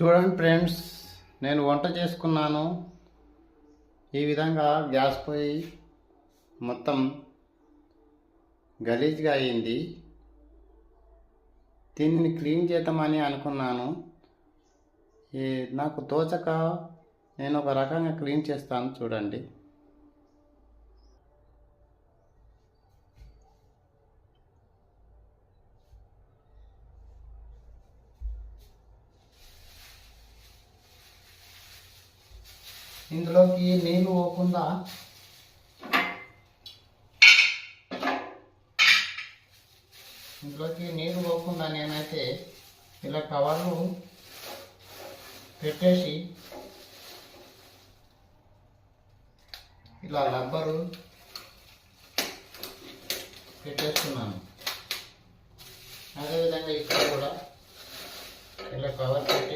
చూడండి ఫ్రెండ్స్, నేను వంట చేసుకున్నాను. ఈ విధంగా గ్యాస్ పొయ్యి మొత్తం గలీజ్గా అయింది. దీనిని క్లీన్ చేద్దామని అనుకున్నాను. నాకు తోచక నేను ఒక రకంగా క్లీన్ చేస్తాను. చూడండి, ఇందులోకి నీళ్లు పోకుండా నేనైతే ఇలా కవర్లు పెట్టేసి ఇలా రబ్బరు పెట్టేస్తున్నాను. అదేవిధంగా ఇక్కడ కూడా ఇలా కవర్ పెట్టి